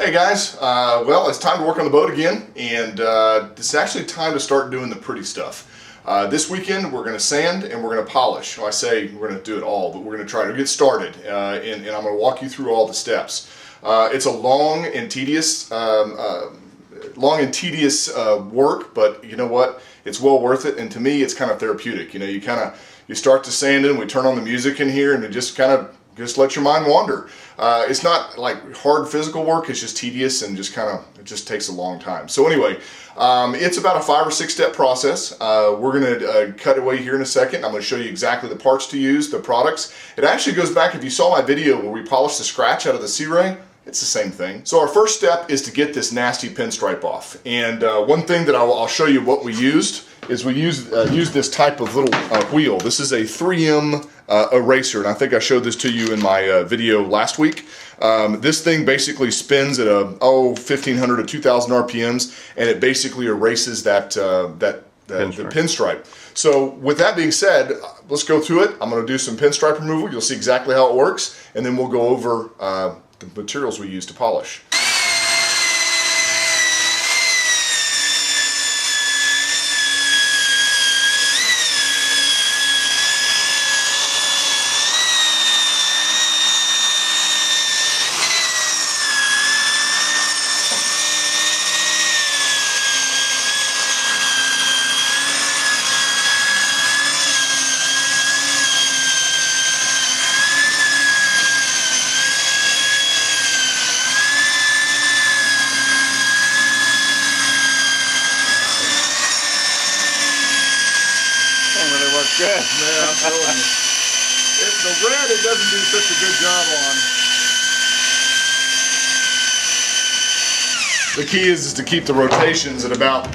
Hey guys, well, it's time to work on the boat again, and it's actually time to start doing the pretty stuff. This weekend we're going to sand and we're going to polish. Well, I say we're going to do it all, but we're going to try to get started, and I'm going to walk you through all the steps. It's a long and tedious work, but you know what? It's well worth it, and to me, it's kind of therapeutic. You know, you start to sand in, we turn on the music in here, and it just let your mind wander. It's not like hard physical work, it's just tedious and it just takes a long time. So anyway, it's about a 5 or 6 step process. We're gonna cut away here in a second. I'm gonna show you exactly the parts to use, the products. It actually goes back, if you saw my video where we polished the scratch out of the Sea Ray, it's the same thing. So our first step is to get this nasty pinstripe off. And one thing that I'll show you what we used is we used this type of little wheel. This is a 3M eraser, and I think I showed this to you in my video last week. This thing basically spins at 1,500 to 2,000 RPMs, and it basically erases the pinstripe. So with that being said, let's go through it. I'm going to do some pinstripe removal. You'll see exactly how it works, and then we'll go over the materials we use to polish. Good, man, I'm telling you. The red, it doesn't do such a good job on. The key is to keep the rotations at about 2,000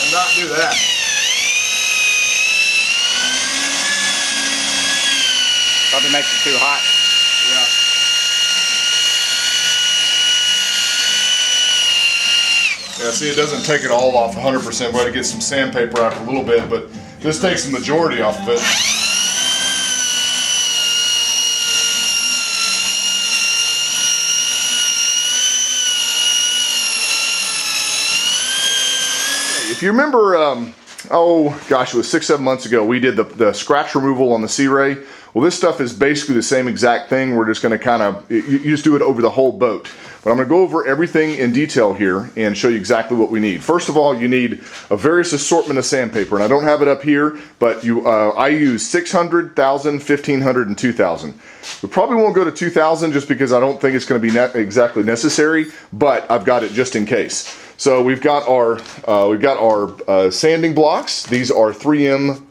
and not do that. Probably makes it too hot. Yeah. Yeah, see, it doesn't take it all off 100%. We had to get some sandpaper out a little bit, but this takes the majority off of it. If you remember, oh gosh, it was 6-7 months ago, we did the scratch removal on the Sea Ray. Well, this stuff is basically the same exact thing. We're just going to you just do it over the whole boat. But I'm going to go over everything in detail here and show you exactly what we need. First of all, you need a various assortment of sandpaper, and I don't have it up here, but I use 600, 1,000, 1,500, and 2,000. We probably won't go to 2,000 just because I don't think it's going to be exactly necessary, but I've got it just in case. So we've got our sanding blocks. These are 3M.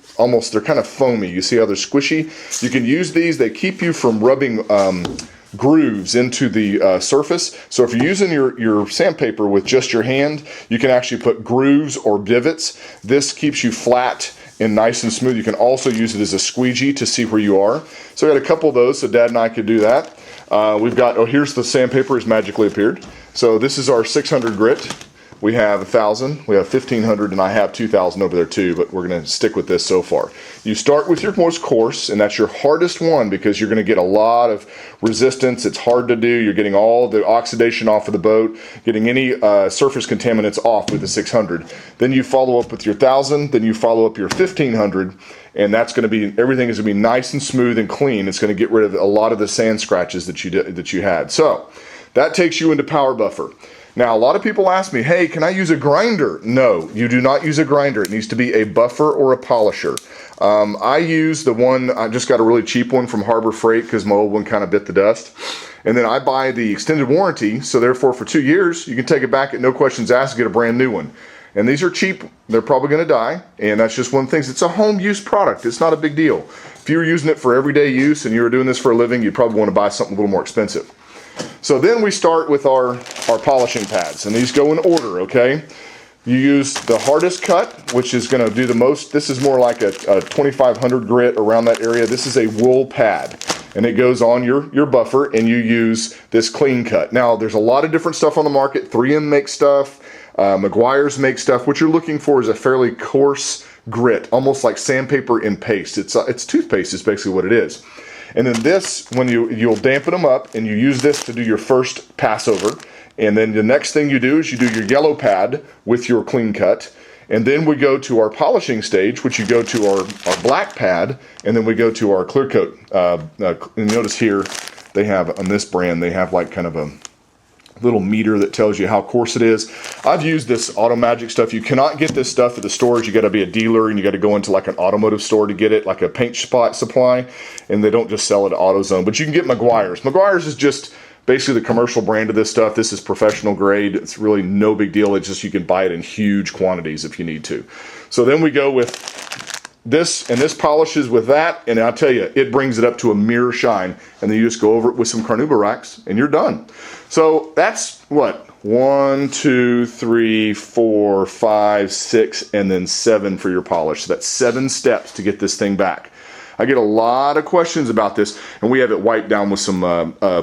They're kind of foamy. You see how they're squishy? You can use these. They keep you from rubbing grooves into the surface. So if you're using your sandpaper with just your hand, you can actually put grooves or divots. This keeps you flat and nice and smooth. You can also use it as a squeegee to see where you are. So I got a couple of those so Dad and I could do that. We've got, here's the sandpaper has magically appeared. So this is our 600 grit. We have 1,000, we have 1,500, and I have 2,000 over there too, but we're going to stick with this so far. You start with your most coarse, and that's your hardest one because you're going to get a lot of resistance. It's hard to do. You're getting all the oxidation off of the boat, getting any surface contaminants off with the 600. Then you follow up with your 1,000, then you follow up your 1,500, and that's going to be, everything is going to be nice and smooth and clean. It's going to get rid of a lot of the sand scratches that you had. So that takes you into power buffer. Now, a lot of people ask me, hey, can I use a grinder? No, you do not use a grinder. It needs to be a buffer or a polisher. I use the one, I just got a really cheap one from Harbor Freight because my old one kind of bit the dust. And then I buy the extended warranty, so therefore for 2 years, you can take it back at no questions asked and get a brand new one. And these are cheap. They're probably going to die, and that's just one of the things. It's a home use product. It's not a big deal. If you were using it for everyday use and you were doing this for a living, you'd probably want to buy something a little more expensive. So then we start with our polishing pads, and these go in order, okay? You use the hardest cut, which is going to do the most. This is more like a 2,500 grit around that area. This is a wool pad, and it goes on your buffer, and you use this clean cut. Now, there's a lot of different stuff on the market. 3M makes stuff. Meguiar's makes stuff. What you're looking for is a fairly coarse grit, almost like sandpaper in paste. It's toothpaste is basically what it is. And then this, when you'll dampen them up, and you use this to do your first pass over. And then the next thing you do is you do your yellow pad with your clean cut. And then we go to our polishing stage, which you go to our black pad, and then we go to our clear coat. And notice here, they have, on this brand, they have like kind of a little meter that tells you how coarse it is. I've used this Automagic stuff. You cannot get this stuff at the stores. You got to be a dealer, and you got to go into like an automotive store to get it, like a paint spot supply, and they don't just sell it at AutoZone. But you can get Meguiar's. Meguiar's is just basically the commercial brand of this stuff. This is professional grade. It's really no big deal. It's just you can buy it in huge quantities if you need to. So then we go with this, and this polishes with that, and I'll tell you, it brings it up to a mirror shine. And then you just go over it with some carnauba racks, and you're done. So that's what? 1, 2, 3, 4, 5, 6, and then 7 for your polish. So that's 7 steps to get this thing back. I get a lot of questions about this, and we have it wiped down with some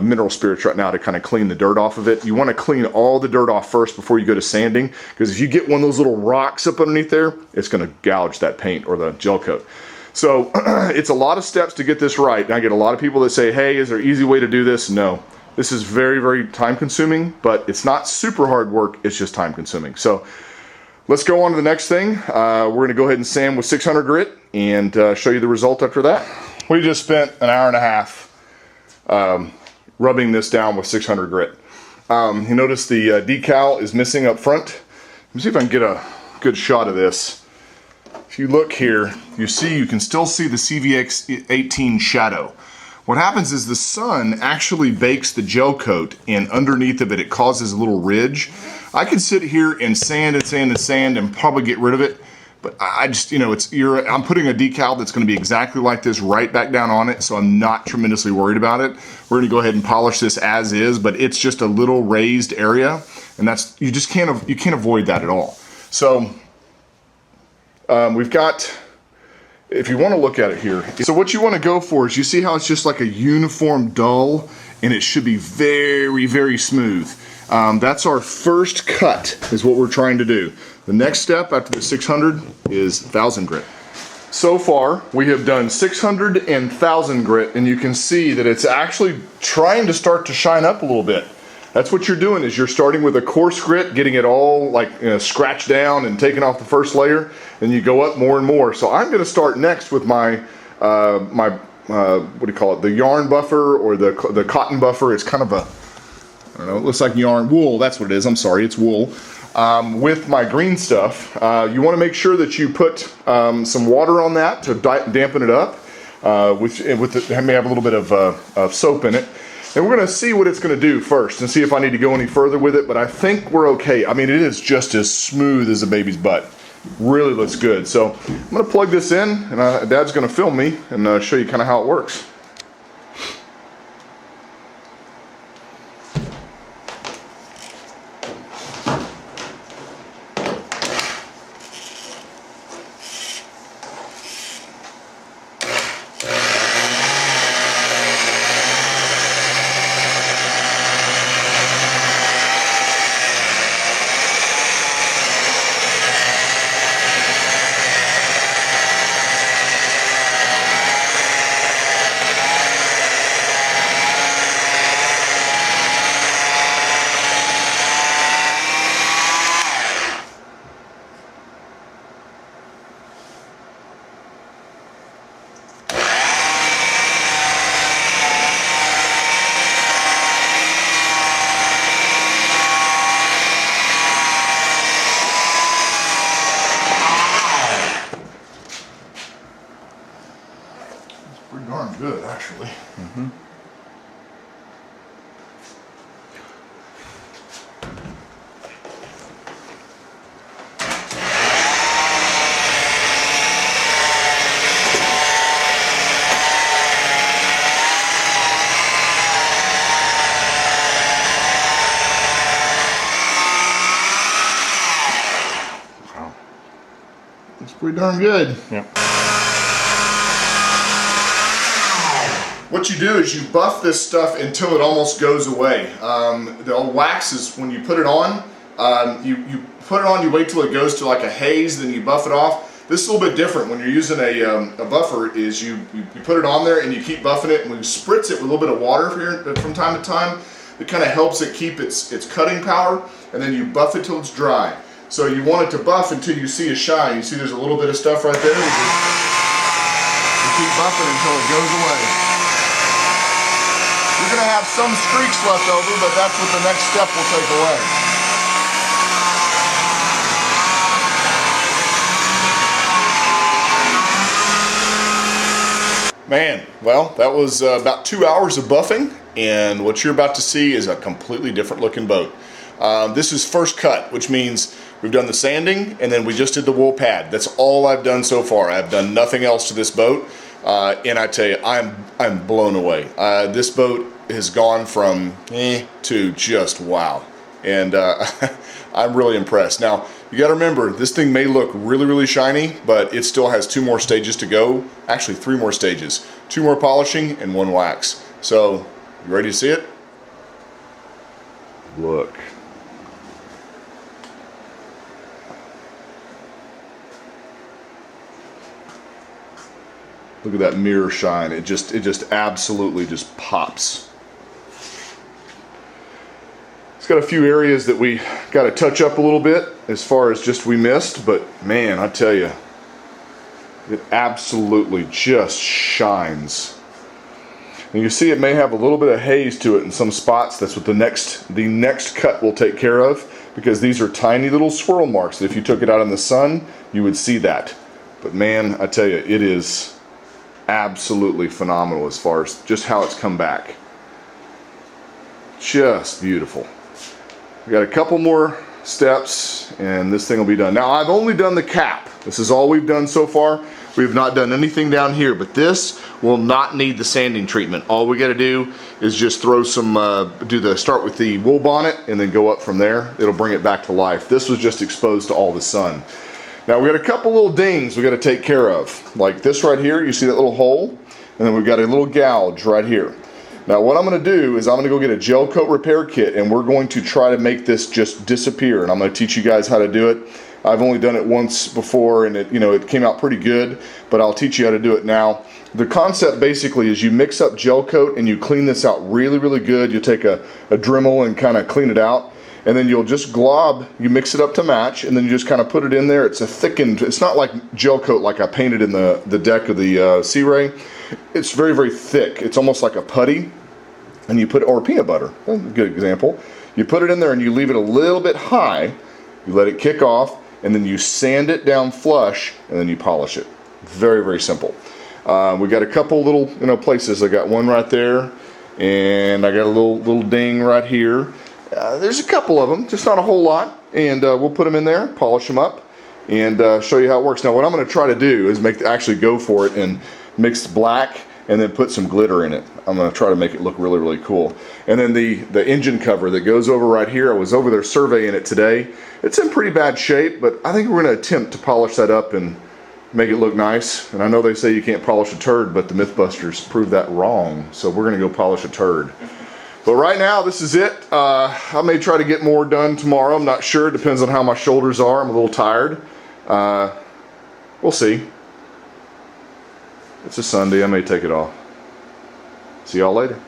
mineral spirits right now to kind of clean the dirt off of it. You want to clean all the dirt off first before you go to sanding, because if you get one of those little rocks up underneath there, it's going to gouge that paint or the gel coat. So it's a lot of steps to get this right. And I get a lot of people that say, hey, is there an easy way to do this? No. This is very, very time consuming, but it's not super hard work. It's just time consuming. So let's go on to the next thing. We're going to go ahead and sand with 600 grit and show you the result after that. We just spent an hour and a half rubbing this down with 600 grit. You notice the decal is missing up front. Let me see if I can get a good shot of this. If you look here, you can still see the CVX-18 shadow. What happens is the sun actually bakes the gel coat, and underneath of it, it causes a little ridge. I can sit here and sand and sand and sand and probably get rid of it, but I just, I'm putting a decal that's going to be exactly like this right back down on it, so I'm not tremendously worried about it. We're going to go ahead and polish this as is, but it's just a little raised area, and that's, you can't avoid that at all. So we've got, if you want to look at it here, so what you want to go for is, you see how it's just like a uniform dull, and it should be very, very smooth. That's our first cut, is what we're trying to do. The next step after the 600 is 1000 grit. So far, we have done 600 and 1000 grit, and you can see that it's actually trying to start to shine up a little bit. That's what you're doing, is you're starting with a coarse grit, getting it all like scratched down and taking off the first layer, and you go up more and more. So I'm going to start next with my what do you call it? The yarn buffer, or the cotton buffer. It's kind of a, I don't know, it looks like yarn, wool. That's what it is. I'm sorry, it's wool. With my green stuff, you want to make sure that you put some water on that to dampen it up. It may have a little bit of soap in it. And we're going to see what it's going to do first and see if I need to go any further with it, but I think we're okay. I mean, it is just as smooth as a baby's butt. Really looks good. So I'm going to plug this in, and Dad's going to film me and show you kind of how it works. Pretty darn good, actually. Mm-hmm. Wow. That's pretty darn good. Yep. What you do is you buff this stuff until it almost goes away. The old wax is, when you put it on, you put it on, you wait till it goes to like a haze, then you buff it off. This is a little bit different. When you're using a buffer, is you put it on there and you keep buffing it, and when you spritz it with a little bit of water from time to time, it kind of helps it keep its cutting power, and then you buff it till it's dry. So you want it to buff until you see a shine. You see there's a little bit of stuff right there. You keep buffing until it goes away. You're going to have some streaks left over, but that's what the next step will take away. Man, well, that was about 2 hours of buffing, and what you're about to see is a completely different looking boat. This is first cut, which means we've done the sanding and then we just did the wool pad. That's all I've done so far. I've done nothing else to this boat, and I tell you, I'm blown away. This boat has gone from to just wow, and I'm really impressed. Now, you got to remember, this thing may look really, really shiny, but it still has 2 more stages to go. Actually, 3 more stages. 2 more polishing and 1 wax. So, you ready to see it? Look. Look at that mirror shine. It just absolutely just pops. It's got a few areas that we got to touch up a little bit as far as just we missed, but man, I tell you, it absolutely just shines. And you see it may have a little bit of haze to it in some spots. That's what the next cut will take care of, because these are tiny little swirl marks that if you took it out in the sun, you would see that. But man, I tell you, it is absolutely phenomenal as far as just how it's come back. Just beautiful. We got a couple more steps and this thing will be done. Now, I've only done the cap. This is all we've done so far. We have not done anything down here, but this will not need the sanding treatment. All we got to do is just throw some, start with the wool bonnet and then go up from there. It'll bring it back to life. This was just exposed to all the sun. Now, we got a couple little dings we got to take care of. Like this right here, you see that little hole? And then we've got a little gouge right here. Now, what I'm going to do is I'm going to go get a gel coat repair kit, and we're going to try to make this just disappear. And I'm going to teach you guys how to do it. I've only done it once before, and it came out pretty good, but I'll teach you how to do it now. The concept basically is you mix up gel coat and you clean this out really, really good. You take a Dremel and kind of clean it out, and then you'll just glob, you mix it up to match, and then you just kind of put it in there. It's a thickened, it's not like gel coat like I painted in the deck of the Sea Ray. It's very, very thick. It's almost like a putty, and you put, or peanut butter, that's a good example. You put it in there and you leave it a little bit high, you let it kick off, and then you sand it down flush, and then you polish it. Very, very simple. We got a couple little places. I got one right there, and I got a little ding right here. There's a couple of them, just not a whole lot, and we'll put them in there, polish them up, and show you how it works. Now, what I'm going to try to do is actually go for it and mix black and then put some glitter in it. I'm going to try to make it look really, really cool. And then the engine cover that goes over right here, I was over there surveying it today. It's in pretty bad shape, but I think we're going to attempt to polish that up and make it look nice. And I know they say you can't polish a turd, but the Mythbusters proved that wrong. So we're going to go polish a turd. But right now, this is it. I may try to get more done tomorrow. I'm not sure. It depends on how my shoulders are. I'm a little tired. We'll see. It's a Sunday. I may take it off. See y'all later.